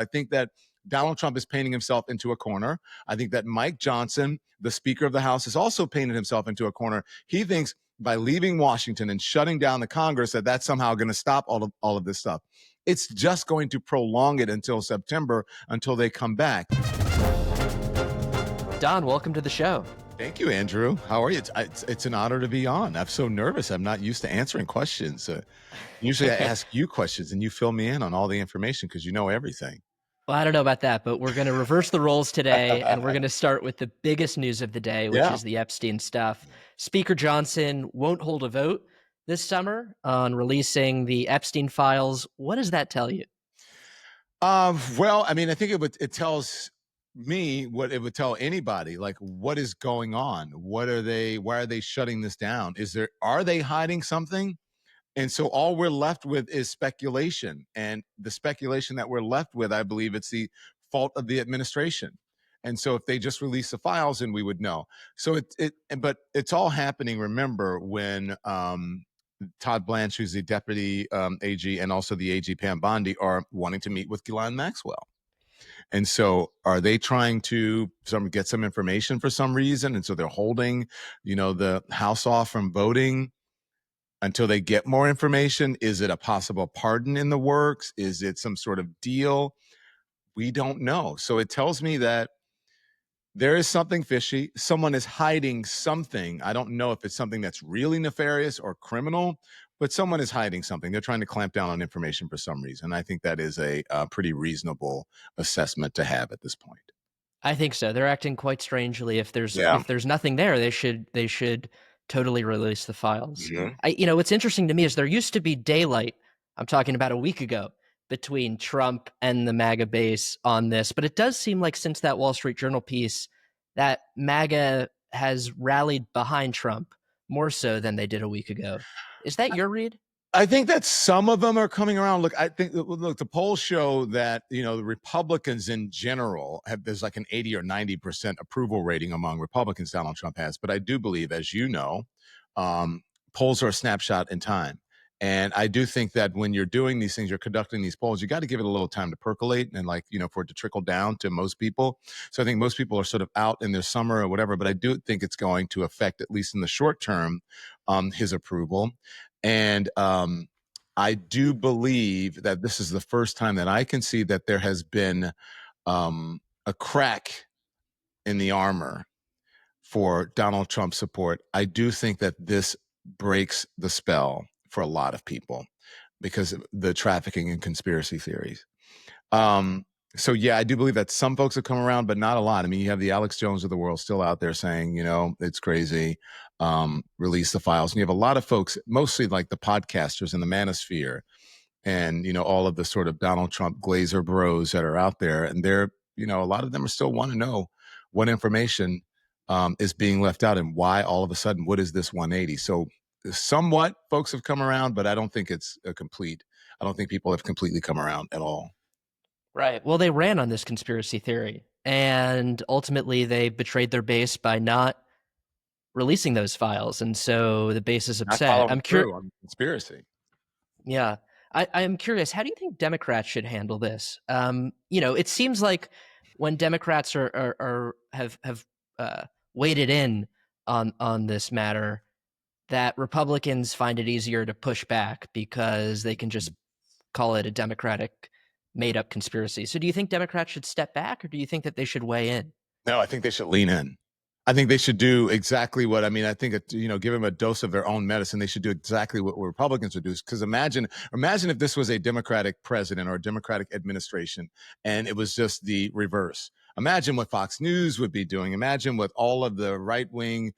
I think that Donald Trump is painting himself into a corner. I think that Mike Johnson, the Speaker of the House, is also painted himself into a corner. He thinks by leaving Washington and shutting down the Congress that that's somehow going to stop all of this stuff. It's just going to prolong it until September, until they come back. Don, welcome to the show. Thank you, Andrew. How are you? It's an honor to be on. I'm so nervous. I'm not used to answering questions. Usually I ask you questions and you fill me in on all the information because you know everything. Well, I don't know about that, but we're going to reverse the roles today, and we're going to start with the biggest news of the day, which is the Epstein stuff. Speaker Johnson won't hold a vote this summer on releasing the Epstein files. What does that tell you? Well, I mean, I think it tells me what it would tell anybody, like what is going on? Why are they shutting this down? Are they hiding something? And so all we're left with is speculation. And the speculation that we're left with, I believe it's the fault of the administration. And so if they just release the files, then we would know. So but it's all happening, remember, when Todd Blanche, who's the deputy AG, and also the AG Pam Bondi are wanting to meet with Ghislaine Maxwell. And so are they trying to get some information for some reason? And so they're holding, the House off from voting until they get more information. Is it a possible pardon in the works? Is it some sort of deal? We don't know. So it tells me that there is something fishy. Someone is hiding something. I don't know if it's something that's really nefarious or criminal, but someone is hiding something. They're trying to clamp down on information for some reason. I think that is a pretty reasonable assessment to have at this point. I think so. They're acting quite strangely. If there's nothing there, they should totally release the files. Mm-hmm. What's interesting to me is there used to be daylight. I'm talking about a week ago between Trump and the MAGA base on this, but it does seem like since that Wall Street Journal piece, that MAGA has rallied behind Trump more so than they did a week ago. Is that your read? I think that some of them are coming around. Look, the polls show that, the Republicans in general there's like an 80 or 90% approval rating among Republicans Donald Trump has. But I do believe, as you know, polls are a snapshot in time. And I do think that when you're doing these things, you're conducting these polls, you got to give it a little time to percolate and for it to trickle down to most people. So I think most people are sort of out in their summer or whatever, but I do think it's going to affect, at least in the short term, his approval. And I do believe that this is the first time that I can see that there has been a crack in the armor for Donald Trump support. I do think that this breaks the spell for a lot of people because of the trafficking and conspiracy theories. So yeah, I do believe that some folks have come around, but not a lot. I mean, you have the Alex Jones of the world still out there saying, it's crazy, release the files. And you have a lot of folks, mostly like the podcasters in the manosphere and, all of the sort of Donald Trump Glazer bros that are out there. And they're, a lot of them are still want to know what information is being left out and why all of a sudden, what is this 180? So somewhat folks have come around, but I don't think it's I don't think people have completely come around at all. Right. Well, they ran on this conspiracy theory and ultimately they betrayed their base by not releasing those files. And so the base is upset. I'm curious on conspiracy. Yeah. I am curious, how do you think Democrats should handle this? It seems like when Democrats have waded in on this matter, that Republicans find it easier to push back because they can just call it a Democratic made-up conspiracy. So do you think Democrats should step back, or do you think that they should weigh in? No, I think they should lean in. I think they should do exactly what, I think, give them a dose of their own medicine. They should do exactly what Republicans would do. Because imagine if this was a Democratic president or a Democratic administration and it was just the reverse. Imagine what Fox News would be doing. Imagine what all of the right-wing,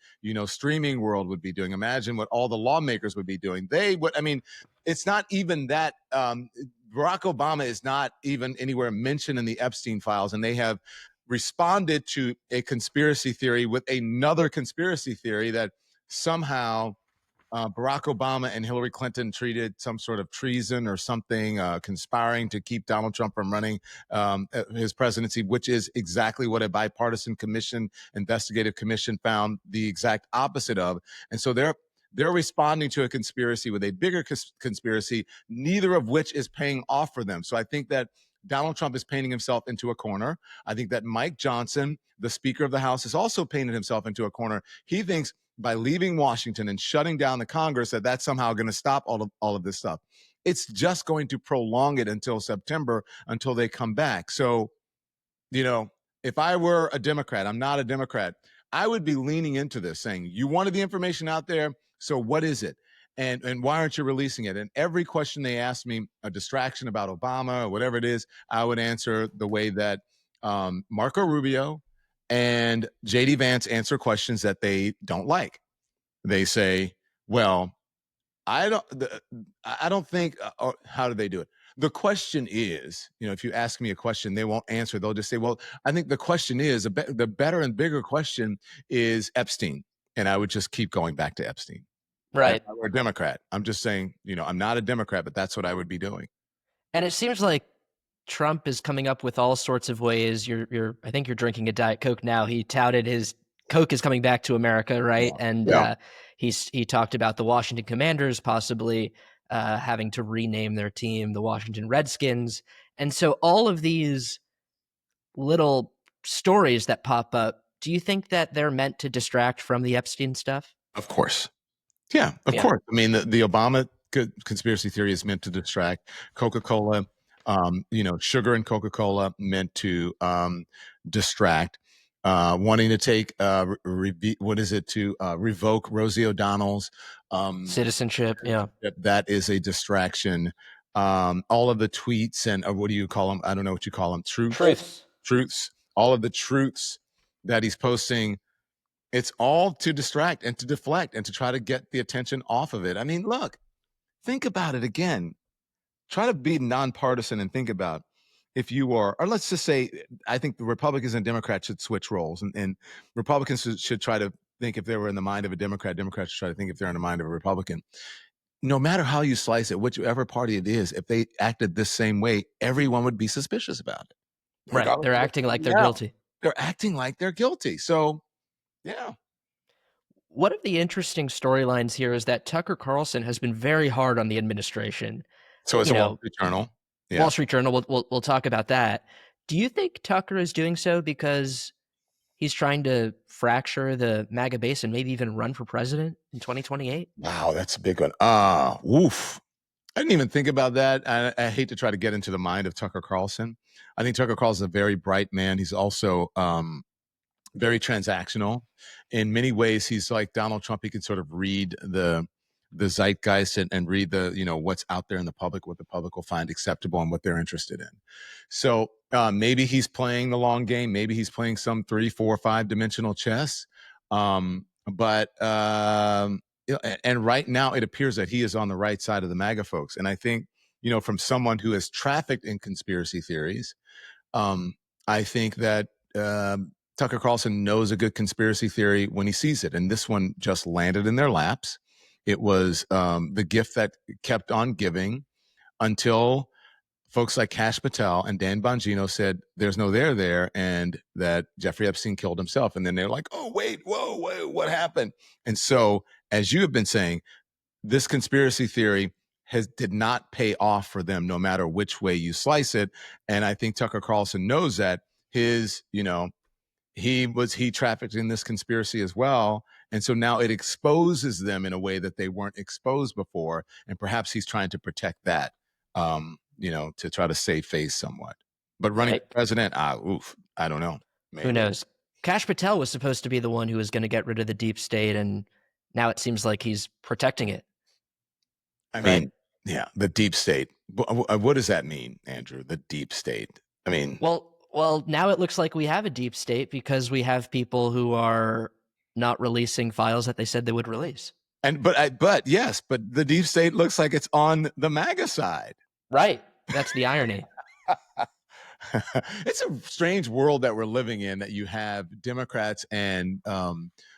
streaming world would be doing. Imagine what all the lawmakers would be doing. It's not even that. Barack Obama is not even anywhere mentioned in the Epstein files, and they have responded to a conspiracy theory with another conspiracy theory that somehow Barack Obama and Hillary Clinton treated some sort of treason or something, conspiring to keep Donald Trump from running his presidency, which is exactly what a bipartisan investigative commission found the exact opposite of. And so they're responding to a conspiracy with a bigger conspiracy, neither of which is paying off for them. So I think that Donald Trump is painting himself into a corner. I think that Mike Johnson, the Speaker of the House, is also painted himself into a corner. He thinks by leaving Washington and shutting down the Congress that that's somehow going to stop all of this stuff. It's just going to prolong it until September, until they come back. So, if I were a Democrat, I'm not a Democrat, I would be leaning into this, saying, you wanted the information out there, so what is it? And why aren't you releasing it? And every question they asked me, a distraction about Obama or whatever it is, I would answer the way that Marco Rubio and JD Vance answer questions that they don't like. They say, well, I don't think, or how do they do it? The question is, if you ask me a question, they won't answer. They'll just say, well, I think the question is, the better and bigger question is Epstein. And I would just keep going back to Epstein. If Right. I were a Democrat, I'm just saying, I'm not a Democrat, but that's what I would be doing. And it seems like Trump is coming up with all sorts of ways. I think you're drinking a Diet Coke now. He touted his Coke is coming back to America, right? Yeah. And Yeah. he talked about the Washington Commanders possibly having to rename their team the Washington Redskins. And so all of these little stories that pop up, do you think that they're meant to distract from the Epstein stuff? Of course. Yeah, of course. I mean, the Obama conspiracy theory is meant to distract. Coca-Cola, sugar in Coca-Cola meant to distract. Wanting to take revoke Rosie O'Donnell's Citizenship. Yeah, that is a distraction. All of the tweets and what do you call them? I don't know what you call them. Truths. All of the truths that he's posting. It's all to distract and to deflect and to try to get the attention off of it. I mean, look, think about it again. Try to be nonpartisan and think about if you are, or let's just say, I think the Republicans and Democrats should switch roles, and Republicans should try to think if they were in the mind of a Democrat, Democrats should try to think if they're in the mind of a Republican. No matter how you slice it, whichever party it is, if they acted this same way, everyone would be suspicious about it. Right. They're acting like they're guilty. They're acting like they're guilty. So, yeah. One of the interesting storylines here is that Tucker Carlson has been very hard on the administration. So it's a Wall Street Journal. Yeah. Wall Street Journal. We'll talk about that. Do you think Tucker is doing so because he's trying to fracture the MAGA base and maybe even run for president in 2028? Wow, that's a big one. Woof. I didn't even think about that. I hate to try to get into the mind of Tucker Carlson. I think Tucker Carlson is a very bright man. He's also very transactional. In many ways, he's like Donald Trump. He can sort of read the zeitgeist and read the, what's out there in the public, what the public will find acceptable and what they're interested in. So maybe he's playing the long game. Maybe he's playing some 3, 4, 5-dimensional chess. And right now it appears that he is on the right side of the MAGA folks. And I think, from someone who has trafficked in conspiracy theories, I think that Tucker Carlson knows a good conspiracy theory when he sees it. And this one just landed in their laps. It was the gift that kept on giving until folks like Kash Patel and Dan Bongino said, there's no there, and that Jeffrey Epstein killed himself. And then they're like, oh, wait, what happened? And so, as you have been saying, this conspiracy theory did not pay off for them, no matter which way you slice it. And I think Tucker Carlson knows that he trafficked in this conspiracy as well. And so now it exposes them in a way that they weren't exposed before. And perhaps he's trying to protect that, to try to save face somewhat. But running for president, I don't know. Maybe. Who knows? Kash Patel was supposed to be the one who was going to get rid of the deep state, and now it seems like he's protecting it. I mean, yeah, the deep state. What does that mean, Andrew? The deep state. I mean, well, now it looks like we have a deep state because we have people who are not releasing files that they said they would release. But yes, but the deep state looks like it's on the MAGA side. Right. That's the irony. It's a strange world that we're living in, that you have Democrats and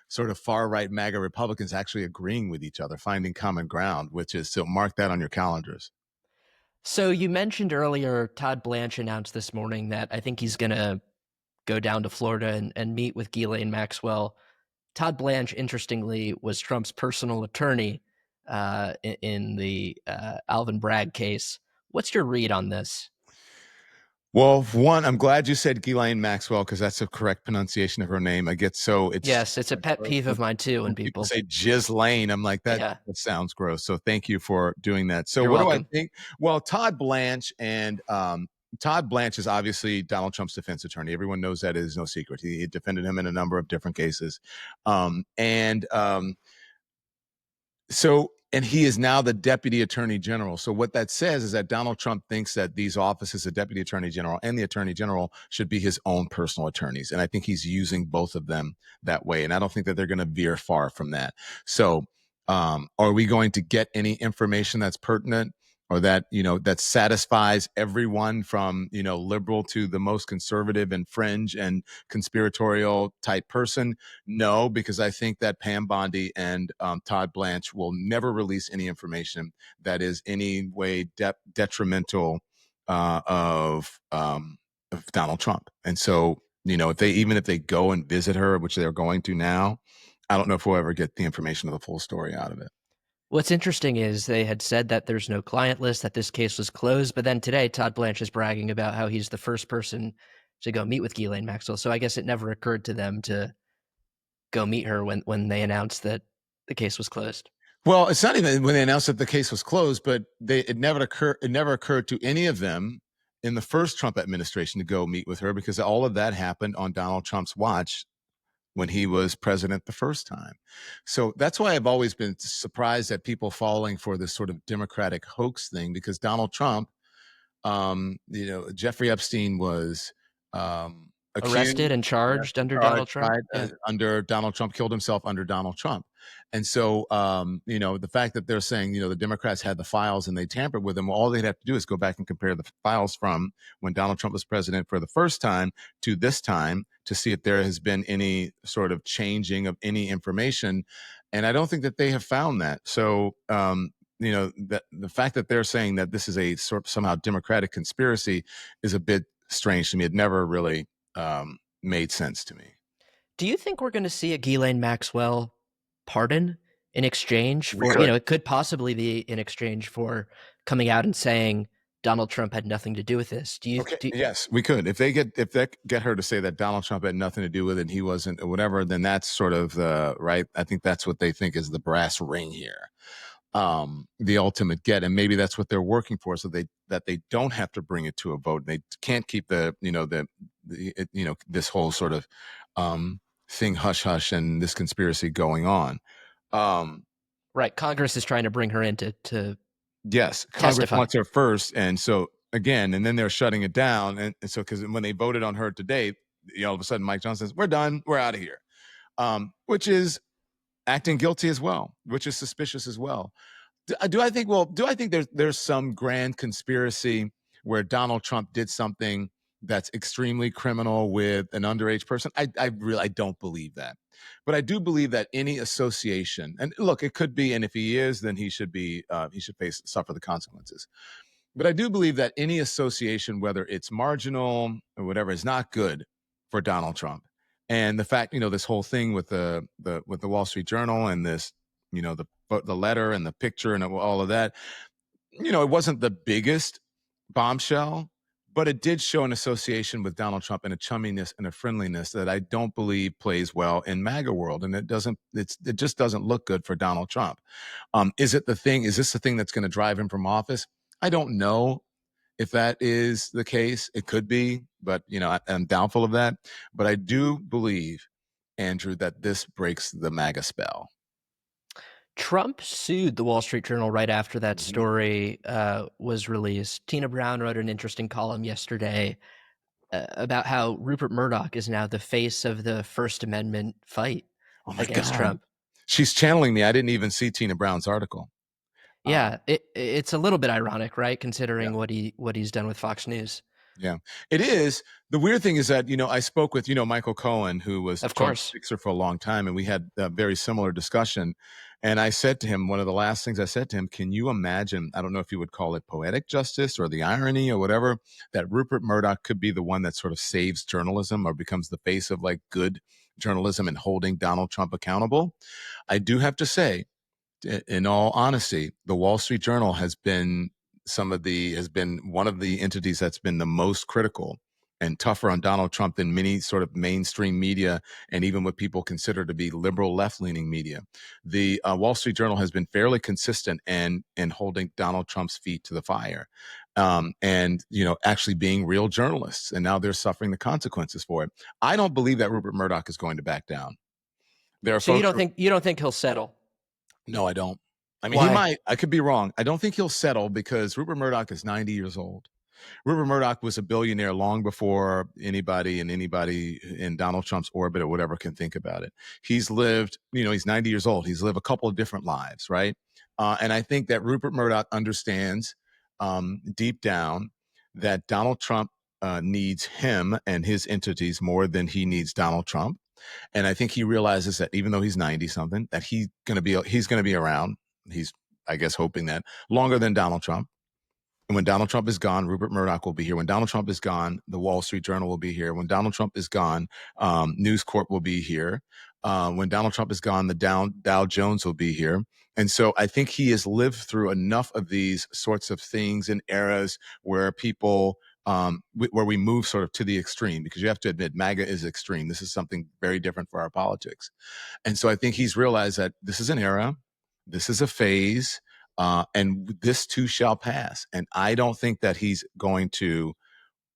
sort of far-right MAGA Republicans actually agreeing with each other, finding common ground, which is, so mark that on your calendars. So you mentioned earlier, Todd Blanche announced this morning that I think he's going to go down to Florida and meet with Ghislaine Maxwell. Todd Blanche, interestingly, was Trump's personal attorney in the Alvin Bragg case. What's your read on this? Well, one, I'm glad you said Ghislaine Maxwell because that's the correct pronunciation of her name. I get so it's Yes, it's a pet peeve of mine too when when people people. say Ghislaine, I'm like Yeah, that sounds gross. So thank you for doing that. So you're what do I welcome. think? Well, Todd Blanche is obviously Donald Trump's defense attorney. Everyone knows that is no secret. He defended him in a number of different cases, and so, and he is now the deputy attorney general. So what that says is that Donald Trump thinks that these offices, the deputy attorney general and the attorney general, should be his own personal attorneys. And I think he's using both of them that way. And I don't think that they're going to veer far from that. So, are we going to get any information that's pertinent or that, that satisfies everyone from, liberal to the most conservative and fringe and conspiratorial type person? No, because I think that Pam Bondi and Todd Blanche will never release any information that is any way detrimental of Donald Trump. And so, if they go and visit her, which they're going to now, I don't know if we'll ever get the information of the full story out of it. What's interesting is they had said that there's no client list, that this case was closed, but then today Todd Blanche is bragging about how he's the first person to go meet with Ghislaine Maxwell. So I guess it never occurred to them to go meet her when they announced that the case was closed. Well, it's not even when they announced that the case was closed, but it never occurred to any of them in the first Trump administration to go meet with her because all of that happened on Donald Trump's watch when he was president the first time. So that's why I've always been surprised at people falling for this sort of Democratic hoax thing, because Donald Trump, Jeffrey Epstein was accused, Arrested and charged under Donald Trump. tried Yeah. under Donald Trump, killed himself under Donald Trump. And so, the fact that they're saying, the Democrats had the files and they tampered with them, well, all they'd have to do is go back and compare the files from when Donald Trump was president for the first time to this time to see if there has been any sort of changing of any information. And I don't think that they have found that. So, that the fact that they're saying that this is a sort of somehow Democratic conspiracy is a bit strange to me. It never really made sense to me. Do you think we're going to see a Ghislaine Maxwell pardon in exchange We for, could. it could possibly be in exchange for coming out and saying Donald Trump had nothing to do with this. Okay. Yes, we could. If they get her to say that Donald Trump had nothing to do with it and he wasn't or whatever, then that's sort of the right. I think that's what they think is the brass ring here. The ultimate get, and maybe that's what they're working for, so that they don't have to bring it to a vote. They can't keep this whole sort of thing hush hush and this conspiracy going on. Right. Congress is trying to bring her in to Yes, Congress testify. wants her first, and so again, and then they're shutting it down, and so because when they voted on her today, all of a sudden Mike Johnson says, "We're done, we're out of here," which is acting guilty as well, which is suspicious as well. Do I think? Well, do I think there's some grand conspiracy where Donald Trump did something that's extremely criminal with an underage person? I really don't believe that, but I do believe that any association, and look, it could be, and if he is, then he should suffer the consequences. But I do believe that any association, whether it's marginal or whatever, is not good for Donald Trump. And the fact, this whole thing with the Wall Street Journal and this, the letter and the picture and all of that, it wasn't the biggest bombshell, but it did show an association with Donald Trump and a chumminess and a friendliness that I don't believe plays well in MAGA world. And it just doesn't look good for Donald Trump. Is this the thing that's going to drive him from office? I don't know if that is the case. It could be, but I'm doubtful of that. But I do believe, Andrew, that this breaks the MAGA spell. Trump sued the Wall Street Journal right after that story was released. Tina Brown wrote an interesting column yesterday about how Rupert Murdoch is now the face of the First Amendment fight against Trump. She's channeling me. I didn't even see Tina Brown's article. Yeah, it's a little bit ironic, right? Considering what he's done with Fox News. Yeah, it is. The weird thing is that, I spoke with, Michael Cohen, who was Trump's fixer for a long time, and we had a very similar discussion. And I said to him, one of the last things I said to him, can you imagine, I don't know if you would call it poetic justice or the irony or whatever, that Rupert Murdoch could be the one that sort of saves journalism or becomes the face of like good journalism and holding Donald Trump accountable? I do have to say, in all honesty, the Wall Street Journal has been has been one of the entities that's been the most critical and tougher on Donald Trump than many sort of mainstream media and even what people consider to be liberal left-leaning media. The Wall Street Journal has been fairly consistent in holding Donald Trump's feet to the fire, and actually being real journalists. And now they're suffering the consequences for it. I don't believe that Rupert Murdoch is going to back down. There are So folks you don't think he'll settle? No, I don't. I mean, he Why? might. I could be wrong. I don't think he'll settle because Rupert Murdoch is 90 years old. Rupert Murdoch was a billionaire long before anybody in Donald Trump's orbit or whatever can think about it. He's lived, he's 90 years old. He's lived a couple of different lives, right? And I think that Rupert Murdoch understands deep down that Donald Trump needs him and his entities more than he needs Donald Trump. And I think he realizes that even though he's 90 something, that he's going to be around. He's, I guess, hoping that longer than Donald Trump. And when Donald Trump is gone, Rupert Murdoch will be here. When Donald Trump is gone, the Wall Street Journal will be here. When Donald Trump is gone, News Corp will be here. When Donald Trump is gone, the Dow Jones will be here. And so I think he has lived through enough of these sorts of things and eras where people, where we move sort of to the extreme, because you have to admit MAGA is extreme. This is something very different for our politics. And so I think he's realized that this is an era, this is a phase, and this too shall pass. And I don't think that he's going to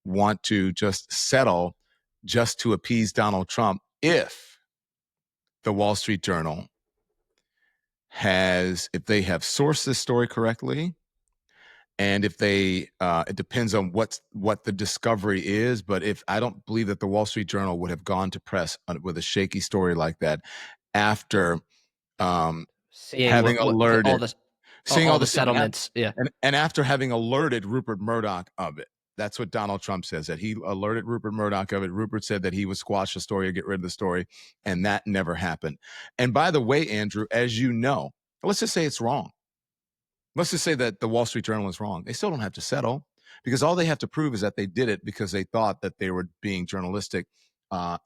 want to just settle just to appease Donald Trump if the Wall Street Journal if they have sourced this story correctly, and if they, it depends on what the discovery is. But I don't believe that the Wall Street Journal would have gone to press with a shaky story like that after seeing having alerted, seeing all all the the settlements, yeah, and after having alerted Rupert Murdoch of it. That's what Donald Trump says, that he alerted Rupert Murdoch of it. Rupert said that he would squash the story or get rid of the story, and that never happened. And by the way, Andrew, as you know, let's just say it's wrong. Let's just say that the Wall Street Journal is wrong. They still don't have to settle, because all they have to prove is that they did it because they thought that they were being journalistic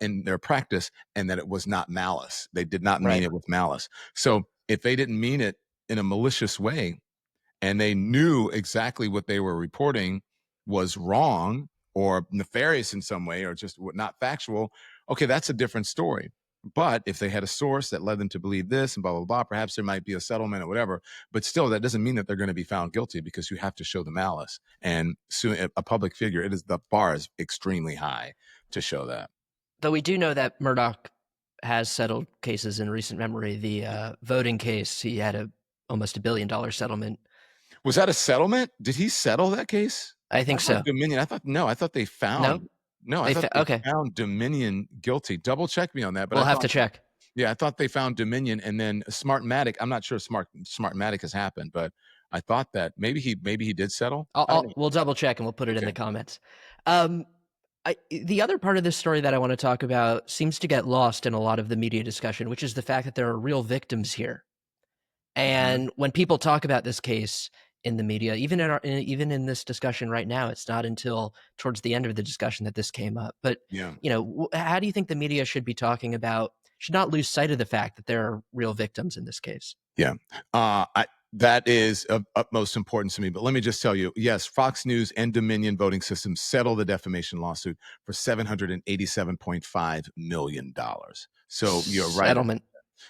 in their practice, and that it was not malice. They did not mean it with malice. So if they didn't mean it in a malicious way, and they knew exactly what they were reporting was wrong or nefarious in some way or just not factual, okay, that's a different story. But if they had a source that led them to believe this and blah, blah, blah, perhaps there might be a settlement or whatever. But still, that doesn't mean that they're going to be found guilty, because you have to show the malice. And soon, a public figure, the bar is extremely high to show that. Though we do know that Murdoch has settled cases in recent memory. The voting case, he had almost $1 billion settlement. Was that a settlement? Did he settle that case? I think so. Dominion. I thought they found. No, I thought they found Dominion guilty. Double check me on that. But we'll have to check. Yeah, I thought they found Dominion, and then Smartmatic. I'm not sure Smartmatic has happened, but I thought that maybe he did settle. We'll double check and we'll put it in the comments. The other part of this story that I want to talk about seems to get lost in a lot of the media discussion, which is the fact that there are real victims here. And when people talk about this case in the media, even in this discussion right now, it's not until towards the end of the discussion that this came up. But how do you think the media should not lose sight of the fact that there are real victims in this case? Yeah, that is of utmost importance to me. But let me just tell you, yes, Fox News and Dominion Voting Systems settled the defamation lawsuit for $787.5 million. So you're right.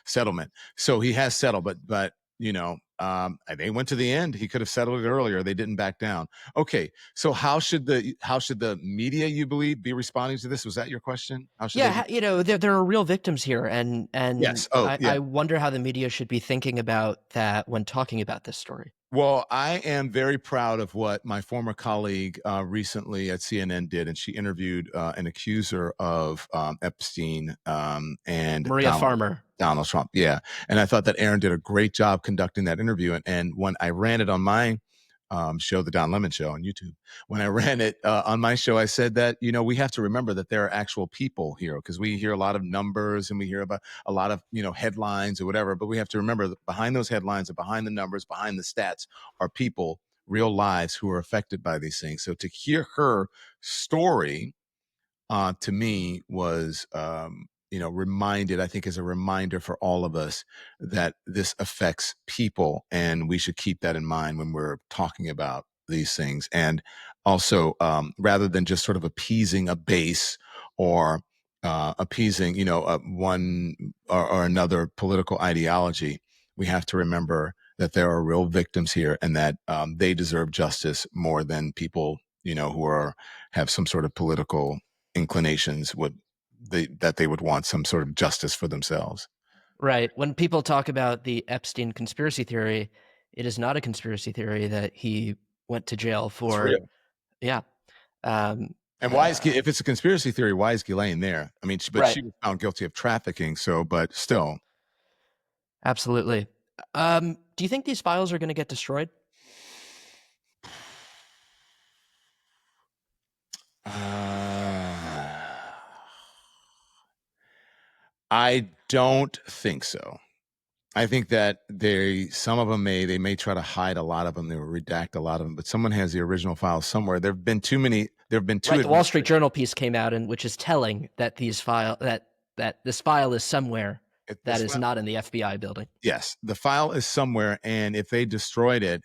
Settlement. So he has settled, but they went to the end. He could have settled it earlier. They didn't back down. Okay, so how should the media, you believe, be responding to this? Was that your question? There are real victims here, and yes. I wonder how the media should be thinking about that when talking about this story. Well, I am very proud of what my former colleague recently at CNN did, and she interviewed an accuser of Epstein and Maria Farmer. Donald Trump. Yeah. And I thought that Aaron did a great job conducting that interview. And when I ran it on my show, the Don Lemon Show on YouTube, when I ran it on my show, I said that, we have to remember that there are actual people here, because we hear a lot of numbers and we hear about a lot of, headlines or whatever. But we have to remember that behind those headlines and behind the numbers, behind the stats are people, real lives who are affected by these things. So to hear her story to me was, reminded, I think, is a reminder for all of us that this affects people, and we should keep that in mind when we're talking about these things. And also, rather than just sort of appeasing a base or appeasing, one or another political ideology, we have to remember that there are real victims here, and that they deserve justice more than people, who have some sort of political inclinations that they would want some sort of justice for themselves. Right. When people talk about the Epstein conspiracy theory, it is not a conspiracy theory that he went to jail for. It's real. Yeah. And why if it's a conspiracy theory, why is Ghislaine there? I mean, but right. she was found guilty of trafficking. So, but still. Absolutely. Do you think these files are going to get destroyed? I don't think so. I think that some of them they may try to hide a lot of them. They will redact a lot of them, but someone has the original files somewhere. There have been too many. There have been two. Right, the Wall Street Journal piece came out, which is telling that this file is somewhere that is not in the FBI building. Yes, the file is somewhere, and if they destroyed it,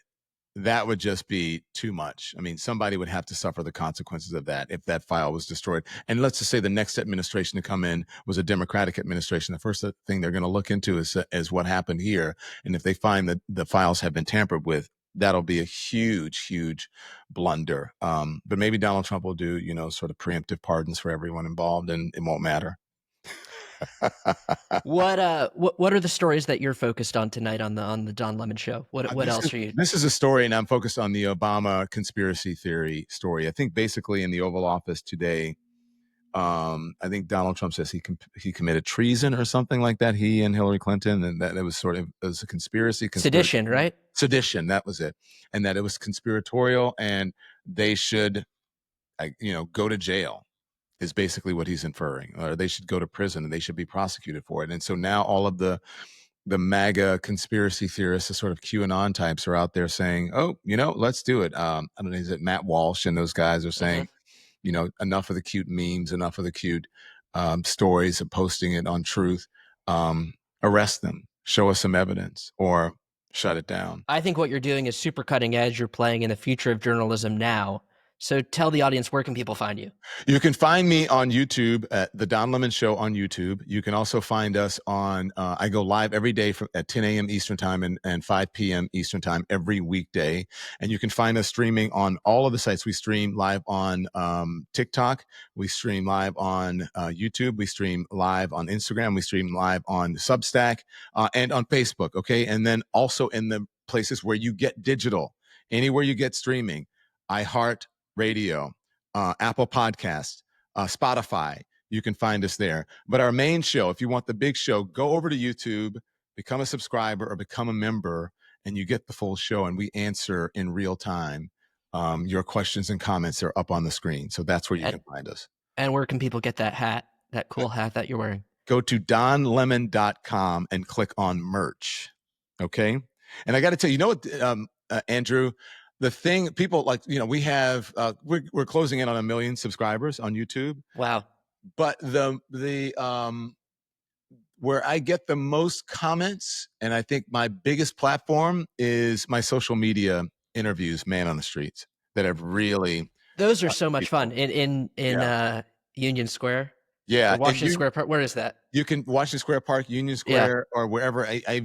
that would just be too much. I mean, somebody would have to suffer the consequences of that if that file was destroyed. And let's just say the next administration to come in was a Democratic administration. The first thing they're going to look into is what happened here. And if they find that the files have been tampered with, that'll be a huge, huge blunder. But maybe Donald Trump will do, sort of preemptive pardons for everyone involved, and it won't matter. What are the stories that you're focused on tonight on the Don Lemon Show? What else are you? This is a story, and I'm focused on the Obama conspiracy theory story. I think basically in the Oval Office today, I think Donald Trump says he committed treason or something like that. He and Hillary Clinton, and that it was a conspiracy. Sedition, right? Sedition, that was it, and that it was conspiratorial, and they should, go to jail. Is basically what he's inferring, or they should go to prison and they should be prosecuted for it. And so now all of the MAGA conspiracy theorists, the sort of QAnon types, are out there saying, "Oh, let's do it." I don't know, is it Matt Walsh and those guys are saying, enough of the cute memes, enough of the cute stories of posting it on Truth. Arrest them, show us some evidence, or shut it down. I think what you're doing is super cutting edge. You're playing in the future of journalism now. So tell the audience, where can people find you? You can find me on YouTube at The Don Lemon Show on YouTube. You can also find us on, I go live every day at 10 a.m. Eastern Time and 5 p.m. Eastern Time every weekday. And you can find us streaming on all of the sites. We stream live on TikTok. We stream live on YouTube. We stream live on Instagram. We stream live on Substack and on Facebook. Okay. And then also in the places where you get digital, anywhere you get streaming, iHeart Radio, Apple Podcasts, Spotify. You can find us there. But our main show, if you want the big show, go over to YouTube, become a subscriber or become a member, and you get the full show. And we answer in real time. Your questions and comments are up on the screen. So that's where you can find us. And where can people get that hat, that cool hat that you're wearing? Go to donlemon.com and click on merch. Okay. And I got to tell you, what, Andrew, the thing people like, we have, we're closing in on 1 million subscribers on YouTube. Wow. But the where I get the most comments, and I think my biggest platform, is my social media interviews, man on the streets, that have really. Those are so much fun in Union Square. Yeah. Or Washington Square Park. Where is that? You can Washington Square Park, Union Square, or wherever. I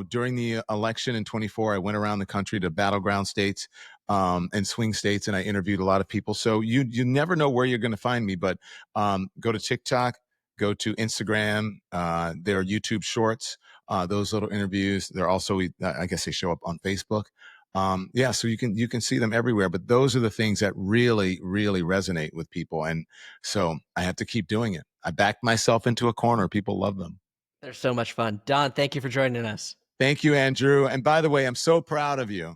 during the election in 24, I went around the country to battleground states and swing states, and I interviewed a lot of people. So you never know where you're going to find me, but go to TikTok, go to Instagram. There are YouTube Shorts, those little interviews. They're also, I guess, they show up on Facebook. So you can see them everywhere, but those are the things that really, really resonate with people. And so I have to keep doing it. I backed myself into a corner. People love them. They're so much fun. Don, thank you for joining us. Thank you, Andrew. And by the way, I'm so proud of you.